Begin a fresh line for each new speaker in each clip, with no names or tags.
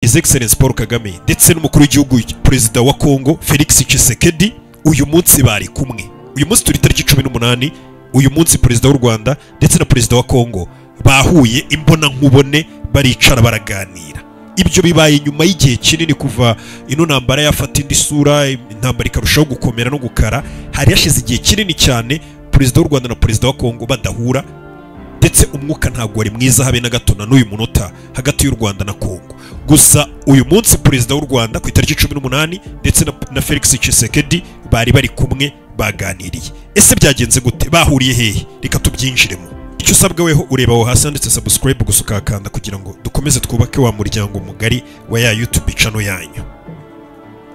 His Excellency Paul Kagame ndetse n'umukuru w'igihugu Perezida wa Congo Felix Tshisekedi uyu munsi bari kumwe. Uyu munsi turi tariki 18, uyu munsi Perezida w'u Rwanda ndetse na Perezida wa Congo bahuye imbona nkubone baricara baraganira. Ibyo bibaye nyuma y'igihe kinini kuva ino ntambara yafata indi sura, intambara ikarushaho gukomera no gukara. Hari yashize igihe kinini cyane Perezida w'u Rwanda na Perezida wa Congo badahura, ndetse umwuka ntabwo wari mwiza habe na gato na n'uyu munota hagati y'u Rwanda na Congo. Gusa uyu munsi Perezida w'u Rwanda ku itariki 18 ndetse na Felix Tshisekedi bari kumwe baganiriye. Ese byagenze gute? Bahuriye hehe? Reka tubyinjiremo. Icyo usabwa weho ureba aho hasi handitse subscribe gusa ukakanda kugira ngo dukomeze twubake wa muryango mugari wa ya YouTube channel yanyu.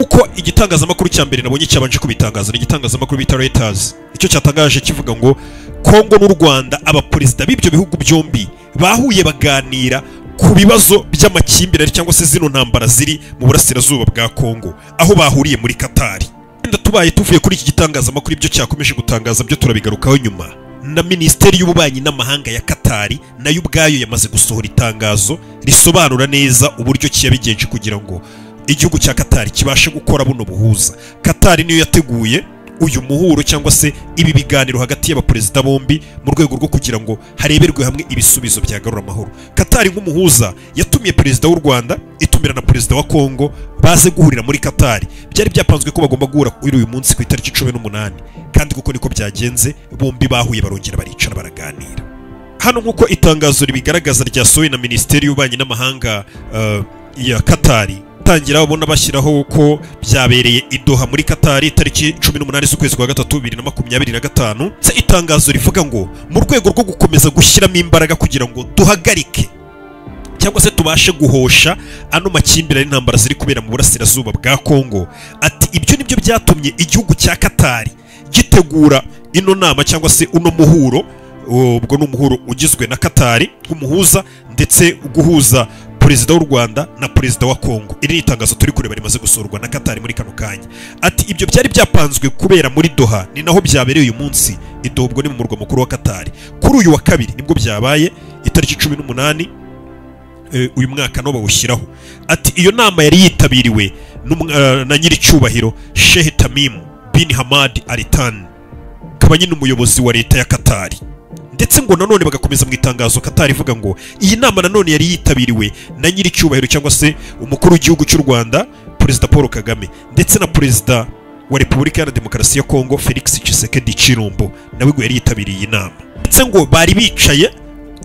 Uko igitangazamakuru cya mbere nabonye cyabanje kubitangaza ni igitangazamakuru bita Reuters. Icyo cyatangaje kivuga ngo Congo n'u Rwanda abaperezida b'ibyo bihugu byombi bahuye baganira ku bibazo by'amakimbirane cyangwa se zino ntambara ziri mu burasirazuba bwa Congo, aho bahuriye muri Qatar. Tubaye tuvuye kuri iki gitangazamakuru ibyo cyakomeje gutangaza byo turabigarukaho nyuma. Na Minisiteri y'Ububanyi n'Amahanga ya Qatar nayo ubwayo yamaze gusohora itangazo risobanura neza uburyo kiyabigenje kugira ngo igihugu cya Qatar kibashe gukora buno buhuza. Qatar niyo yateguye uyu muhuro cyangwa se ibi biganiro hagati y'abaperezida bombi mu rwego rwo kugira ngo hareberwe hamwe ibisubizo byagarura amahoro. Qatar nk'umuhuza yatumye Perezida w'u Rwanda itumira na Perezida wa Congo baze guhurira muri Qatar. Byari byapanzwe ko bagomba guhura kuri uyu munsi ku itariki 18, kandi kuko niko byagenze bombi bahuye barongera baricara baraganira. Hano nk'uko itangazo ribigaragaza ryasohowe na Minisiteri y'Ububanyi n'Amahanga ya Qatar, tangira babona bashyiraho ko byabereye i Doha muri Qatar tariki 18 z'ukwezi kwa gatatu 2025. Se itangazo rivuga ngo mu rwego rwo gukomeza gushyiramo imbaraga kugira ngo duhagarike cyangwa se tubashe guhosha ano makimbirane n'intambara ziri kubera mu burasirazuba bwa Congo, ati ibyo nibyo byatumye igihugu cya Qatar gitegura ino nama cyangwa se uno muhuro. Ubwo n'umuhuro ugizwe na Qatar nk'umuhuza ndetse guhuza Perezida w'u Rwanda na Perezida wa Congo. Iri itangazo turi kureba rimaze gusorwa na Qatar muri kano kanya. Ati ibyo byari byapanzwe kubera muri Doha, ni naho byabereye uyu munsi. Doha ubwo ni mu murwa mukuru wa Qatar. Kuri uyu wa kabiri nibwo byabaye itariki 18 uyu mwaka no bawushyiraho. Ati iyo nama yari yitabiriwe na nyiricyubahiro Sheikh Tamim bin Hamad Al Thani, kaba nyine umuyobozi wa leta ya Qatar. Ndetse ngo nanone bagakomeza mu itangazo Qatar ivuga ngo iyi nama nanone yari yitabiriwe na nyiricyubahiro cyangwa se umukuru w'igihugu cy'u Rwanda Perezida Paul Kagame ndetse na Perezida wa Repubulika ya Demokarasi ya Congo Felix Tshisekedi Chilombo, nawe ngo yari yitabiriye iyi nama. Ndetse ngo bari bicaye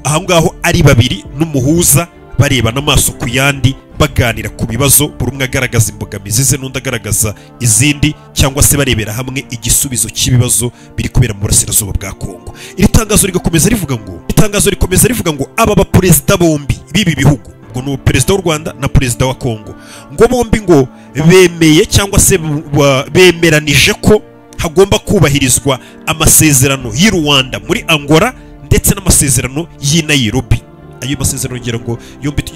aho ngaho ari babiri n'umuhuza bareba n'amaso ku yandi baganira ku bibazo, buri umwe agaragaza imbogamizi ze n'undi agaragaza izindi, cyangwa se barebera hamwe igisubizo cy'ibibazo biri kubera mu burasirazuba bwa Congo. Iri tangazo rikomeza rivuga ngo aba baperezida bombi bibi bihugu, ngo ni Perezida w'u Rwanda na Perezida wa Congo, ngo bombi ngo bemeye cyangwa se bemeranije ko hagomba kubahirizwa amasezerano y'u Rwanda muri Angola ndetse n'amasezerano y'i Nairobi. Ayo masezerano ngira ngo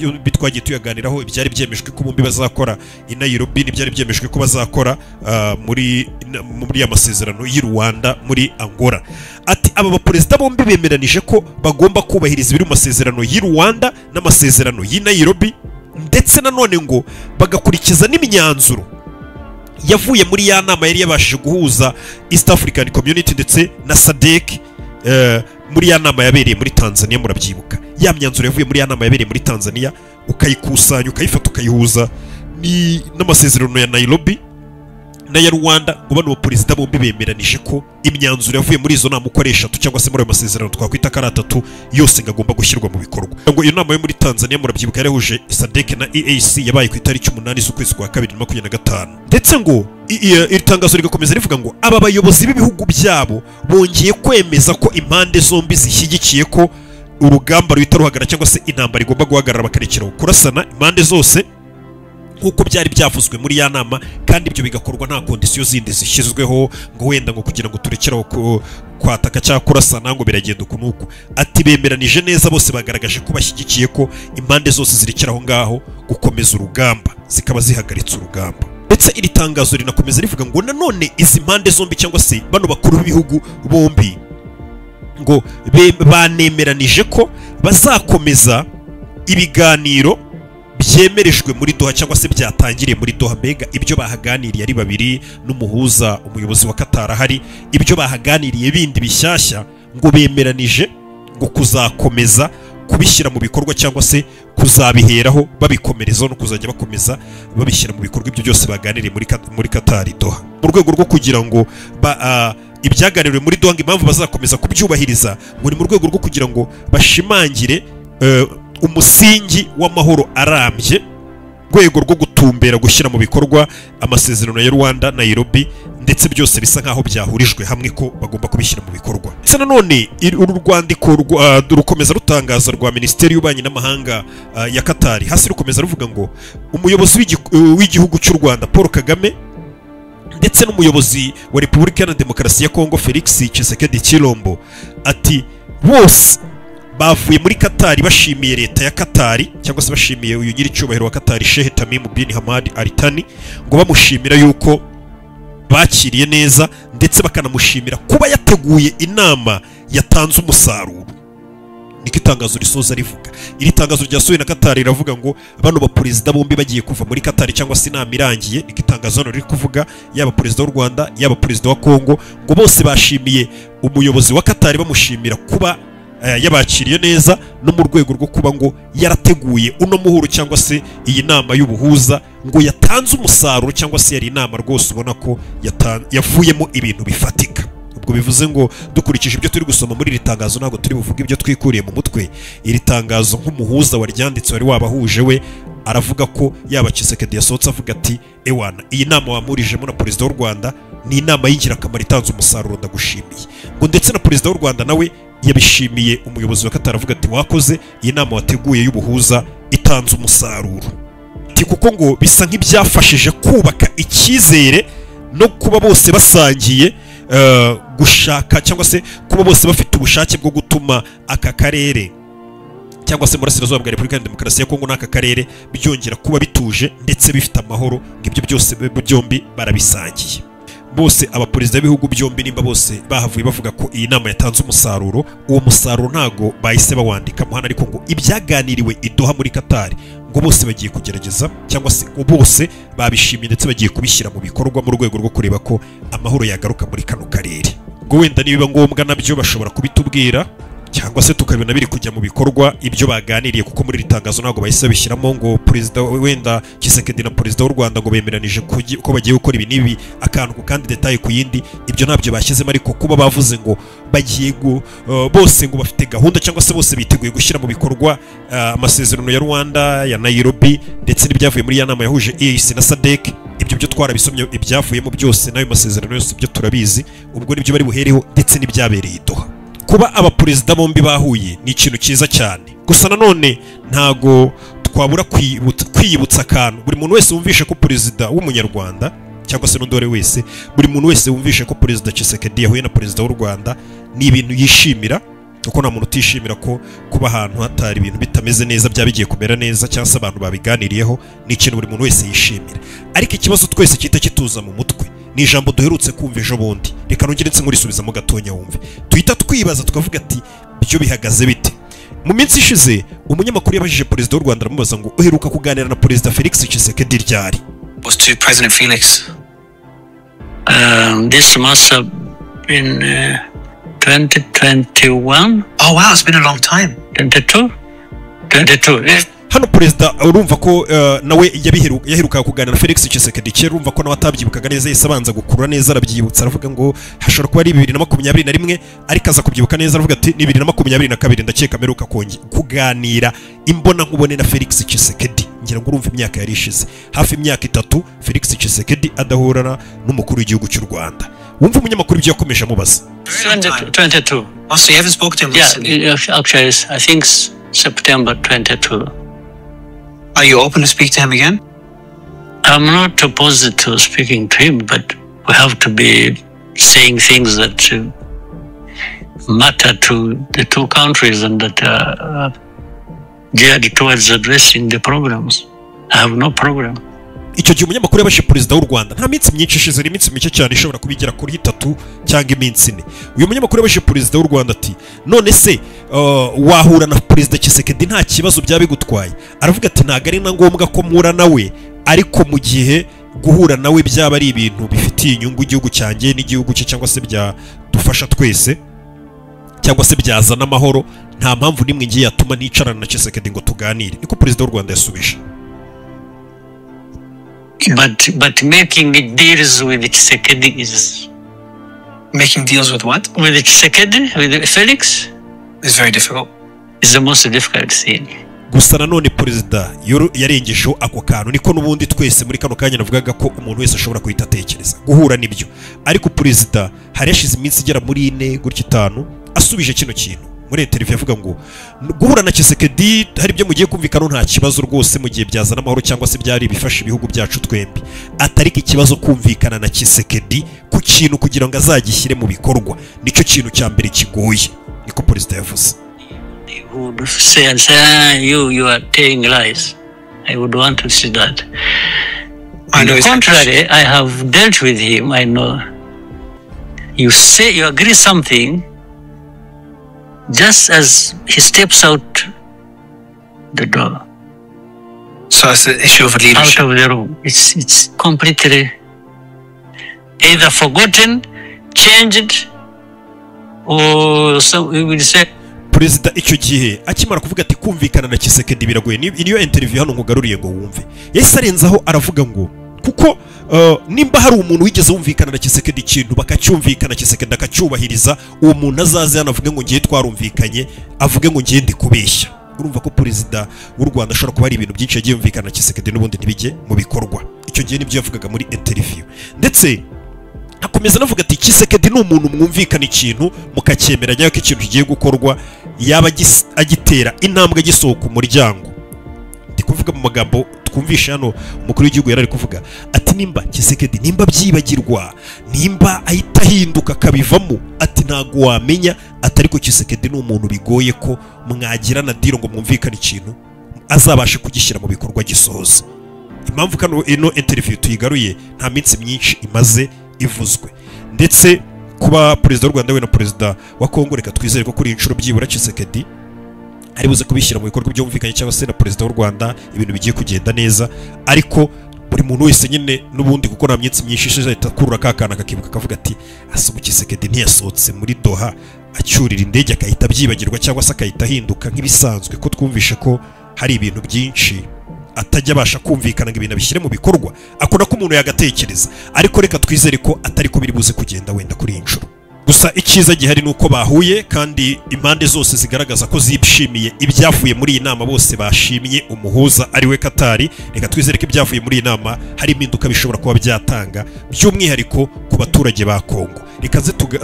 yombi twagiye tuyaganiraho. Ibyari byemejwe ko bombi bazakora i Nairobi n'ibyari byemejwe ko bazakora muri ya masezerano y'u Rwanda muri Angola. Ati aba baperezida bombi bemeranije ko bagomba kubahiriza ibiri mu masezerano y'u Rwanda n'amasezerano y'i Nairobi, ndetse nanone ngo bagakurikiza n'imyanzuro yavuye muri ya nama yari yabashije guhuza East African Community ndetse na SADC muri ya nama yabereye muri Tanzania. Murabyibuka ya myanzuro yavuye muri ya nama yabereye muri Tanzania, ukayikusanya ukayifata ukayihuza n'amasezerano ya Nairobi na ya Rwanda. ngo bano baperezida bombi bemeranije ko imyanzuro yavuye muri izo nama uko ari eshatu cyangwa se muri ayo masezerano twakwita ko ari atatu yose ngagomba gushyirwa mu bikorwa. Ngo iyo nama yo muri Tanzania murabyibuka yarahuje SADC na EAC yabaye ku itariki 8 z'ukwezi kwa 2025. Ndetse ngo iri tangazo rigakomeza rivuga ngo aba bayobozi b'ibihugu byabo bongeye kwemeza ko impande zombi zishyigikiye ko urugamba ruhita ruhagarara cyangwa se intambara igomba guhagarara bakarekeraho kurasana impande zose nk'uko byari byavuzwe muri ya nama, kandi ibyo bigakorwa nta kondisiyo zindi zishyizweho ngo wenda ngo kugira ngo turekeraho kwataka cyangwa kurasana ngo biragenda uku n'uku. Ati bemeranije neza, bose bagaragaje ko bashyigikiye ko impande zose zirekeraho ngaho gukomeza urugamba zikaba zihagaritse urugamba. Ndetse iri tangazo rinakomeza rivuga ngo nanone izi mpande zombi cyangwa se bano bakuru b'ibihugu bombi ngo banemeranije ko bazakomeza ibiganiro byemerejwe muri Doha cyangwa se byatangiriye muri Doha. Mbega ibyo bahaganiriye ari babiri n'umuhuza umuyobozi wa Qatar ahari, ibyo bahaganiriye bindi bishyashya ngo bemeranije ngo kuzakomeza kubishyira mu bikorwa cyangwa se kuzabiheraho babikomerezaho no kuzajya bakomeza babishyira mu bikorwa ibyo byose baganiriye muri Qatar Doha, mu rwego rwo kugira ngo ibyaganiriwe muri Doha impamvu bazakomeza kubyubahiriza ngo ni mu rwego rwo kugira ngo bashimangire umusingi w'amahoro arambye, rwego rwo gutumbera gushyira mu bikorwa amasezerano ya Rwanda Nairobi, ndetse byose bisa nkaho byahurijwe hamwe ko bagomba kubishyira mu bikorwa. Ndetse nanone uru rwandiko rukomeza rutangaza rwa Minisiteri y'Ububanyi n'Amahanga ya Qatar, hasi rukomeza ruvuga ngo umuyobozi w'igihugu cy'u Rwanda Paul Kagame ndetse n'umuyobozi wa Repubulika Iharanira Demokarasi ya Kongo Felix Tshisekedi Tshilombo ati bose bavuye muri Qatar bashimiye leta ya Qatar cyangwa se bashimiye uyu nyiricyubahiro wa Qatar Sheikh Tamim bin Hamad Al Thani, ngo bamushimira yuko bakiriye neza ndetse bakanamushimira kuba yateguye inama yatanze umusaruro. Niko itangazo risoza rivuga. Iri tangazo ryasohowe na Qatar riravuga ngo bano ba perezida bombi bagiye kuva muri Qatar cyangwa se inama irangiye. Niko itangazo hano riri kuvuga, yaba perezida w'u Rwanda yaba perezida wa Kongo, ngo bose bashimiye umuyobozi wa Qatar bamushimira kuba yabakiriye neza no mu rwego rwo kuba ngo yarateguye uno muhuro cyangwa se iyi nama y'ubuhuza ngo yatanze umusaruro cyangwa se yari inama rwose ubona ko yavuyemo ibintu bifatika. Ubwo bivuze ngo dukurikije ibyo turi gusoma muri iri tangazo ntabwo turi buvuge ibyo twikuriye mu mutwe. Iri tangazo nk'umuhuza waryanditse wari wabahuje we aravuga ko yaba Tshisekedi yasohotse avuga ati ewana iyi nama wamurijemo na perezida w'u Rwanda ni inama y'ingirakamaro itanze umusaruro ndagushimiye. Ngo ndetse na perezida w'u Rwanda nawe yabishimiye umuyobozi wa Qatar avuga ati wakoze iyi nama wateguye y'ubuhuza itanze umusaruro. Ati kuko ngo bisa nk'ibyafashije kubaka icyizere no kuba bose basangiye gushaka cyangwa se kuba bose bafite ubushake bwo gutuma aka karere cyangwa se Burasirazuba bwa Repubulika ya Demokarasi ya Kongo n'aka karere byongera kuba bituje ndetse bifite amahoro. Ibyo byose byombi barabisangiye. Bose abaperezida b'ibihugu byombi nimba bose bahavuye bavuga ko iyi nama yatanze umusaruro, uwo musaruro ntago bahise bawandika muhana, ariko ngo ibyaganiriwe i Doha muri Qatar ngo bose bagiye kugerageza cyangwa se ngo bose babishimiye ndetse bagiye kubishyira mu bikorwa mu rwego rwo kureba ko amahoro yagaruka muri kano karere. Ngo wenda nibiba ngombwa nabyo bashobora kubitubwira cyangwa se tukabona biri kujya mu bikorwa ibyo baganiriye, kuko muri iri tangazo ntabwo bahise bishyiramo ngo perezida wenda Tshisekedi na perezida w'u Rwanda ngo bemeranije ko bagiye gukora ibi n'ibi akantu kandi detaye ku yindi, ibyo ntabyo bashyizemo. Ariko kuba bavuze ngo bagiye bose ngo bafite gahunda cyangwa se bose biteguye gushyira mu bikorwa amasezerano ya Rwanda ya Nairobi ndetse n'ibyavuye muri ya nama yahuje EAC na SADC, ibyo byo twarabisomye ibyavuyemo byose n'ayo masezerano yose ibyo turabizi. Ubwo nibyo bari buhereho ndetse n'ibyabereye i Doha. Kuba abaperezida bombi bahuye ni ikintu cyiza cyane, gusa nanone ntago twabura kwiyibutsa akantu. Buri muntu wese wumvishe ko perezida w'umunyarwanda cyangwa se n'undore wese, buri muntu wese wumvishe ko perezida Tshisekedi yahuye na perezida w'u Rwanda ni ibintu yishimira, kuko nta muntu utishimira ko kuba ahantu hatari ibintu bitameze neza byaba bigiye kumera neza cyangwa se abantu babiganiriyeho, ni ikintu buri muntu wese yishimira. Ariko ikibazo twese kita kituza mu mutwe ni ijambo duherutse kumva ejo bundi, reka nongere nkurisubiza mu gatonya wumve. Tuhita twibaza tukavuga ati byo bihagaze bite? Mu minsi ishize umunyamakuru yabajije perezida w'u Rwanda aramubaza ngo uheruka kuganira na perezida Felix Tshisekedi ryari?
Was to President Felix. This must have been 2021. Oh wow, it's been a long time. 22.
Hano perezida urumva ko nawe yaheruka kuganira na Felix Tshisekedi kera, urumva ko nawe atabyibukaga neza, yise abanza gukurura neza arabyibutsa aravuga ngo hashobora kuba ari 2021, ariko aza kubyibuka neza aravuga ati ni 2022 ndakeka meruka kuganira imbona nkubone na Felix Tshisekedi. Ngira ngo urumva imyaka yari ishize hafi imyaka 3 Felix Tshisekedi adahurana n'umukuru w'igihugu cy'u Rwanda. Wumva umunyamakuru ibyo yakomeje amubaza.
22. Oh, so you haven't spoken to him recently? Yeah, actually I think September 22. Are you open to speak to him again? I'm not opposed to speaking to him, but we have to be saying things that matter to the two countries and that are geared towards addressing the problems. I have no problem.
icyo gihe umunyamakuru yabashe perezida w'u Rwanda nta minsi myinshi ishize, ni iminsi mike cyane, ishobora kubigera kuri 3 cyangwa iminsi 4. uyu munyamakuru yabashe perezida w'u Rwanda ati none se wahura na perezida Tshisekedi nta kibazo byabigutwaye? Aravuga ati ntago ari na ngombwa ko mpura nawe, ariko mu gihe guhura nawe byaba ari ibintu bifitiye inyungu igihugu cyanjye n'igihugu cye, cyangwa se byadufasha twese, cyangwa se byazana amahoro, nta mpamvu nimwe ngiye yatuma nicarana na Tshisekedi ngo tuganire. Niko perezida w'u Rwanda yasubije.
But making deals with Tshisekedi is
Making deals with what?
with Tshisekedi, with Felix,
Is very difficult.
is the most difficult thing.
Gusa nanone perezida yarengejeho ako kantu, niko n'ubundi twese muri kano kanya navugaga ko umuntu wese ashobora kuhita atekereza guhura n'ibyo, ariko perezida hari yashize iminsi igera muri 4 gutya 5 asubije kino kintu muri interview avuga ngo guhura na Tshisekedi hari ibyo mugiye kumvikana nta kibazo rwose mu gihe byazana amahoro cyangwa se byari bifasha ibihugu byacu twembi, atariko ikibazo kumvikana na Tshisekedi ku kintu kugira ngo azagishyire mu bikorwa, nicyo kintu cya mbere kigoye. Niko perezida yavuze.
Who would say and say, you are telling lies. I would want to see that.
I
On
know
the
his
contrary, I have dealt with him. I know. You say you agree something, just as he steps out the door,
So it's the issue of
out
leadership.
of the room. It's completely either forgotten, changed, or so we will say.
Perezida icyo gihe akimara kuvuga ati kumvikana na Tshisekedi biragoye, niyo interview hano nkugaruriye ngo wumve, yahise arenzaho aravuga ngo kuko nimba hari umuntu wigeze wumvikana na Tshisekedi ikintu bakacyumvikana Tshisekedi akacyubahiriza, uwo muntu azaze yanavuge ngo ngiye twarumvikanye, avuge ngo ngiye ndi kubeshya. Urumva ko perezida w'u Rwanda ashobora kuba hari ibintu byinshi yagiye yumvikana na Tshisekedi n'ubundi ntibijye mu bikorwa. Icyo gihe nibyo yavugaga muri interview, ndetse akomeza navuga ati Tshisekedi ni umuntu mwumvikana ikintu mukacyemeranya ko ikintu kigiye gukorwa, yaba agitera intambwe gisohoka umuryango. Ndi kuvuga mu magambo twumvisha hano umukuru w'igihugu yarari kuvuga ati nimba Tshisekedi nimba byibagirwa, nimba ahita ahinduka akabivamo, ati ntago wamenya, atariko Tshisekedi ni umuntu bigoye ko mwagirana diro ngo mwumvikane ikintu azabashe kugishyira mu bikorwa gisohoza. Impamvu kano ino interview tuyigaruye nta minsi myinshi imaze ivuzwe, ndetse kuba perezida w'u Rwanda we na perezida wa Kongo, reka twizere ko kuri inshuro byibura Tshisekedi ari buze kubishyira mu bikorwa byumvikanye, cyangwa se na perezida w'u Rwanda ibintu bigiye kugenda neza, ariko buri muntu wese nyine n'ubundi kuko nta myinsi myinshi ishize kurura kakana kakibuka akavuga ati asubu Tshisekedi ntiyasohotse muri Doha acyurira indege akahita byibagirwa, cyangwa se akahita ahinduka nk'ibisanzwe, ko twumvishe ko hari ibintu byinshi atajya abasha kumvikana ngo ibintu bishyire mu bikorwa, akora ko umuntu yagatekereza, ariko reka twizere ko atari ko biri buze kugenda wenda kuri inshuro. Gusa icyiza gihari nuko bahuye kandi impande zose zigaragaza ko zibishimiye ibyavuye muri iyi nama, bose bashimye umuhuza ari we Katari. Reka twizere ko ibyavuye muri iyi nama hari impinduka bishobora kuba byatanga, by'umwihariko ku baturage ba Kongo. Reka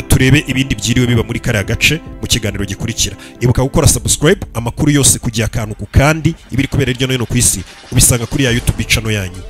turebe ibindi byiriwe biba muri kariya gace mu kiganiro gikurikira. Ibuka gukora subscribe, amakuru yose kugiye akantu ku kandi ibiri kubera hirya no hino ku isi ubisanga kuri ya YouTube channel yanyu.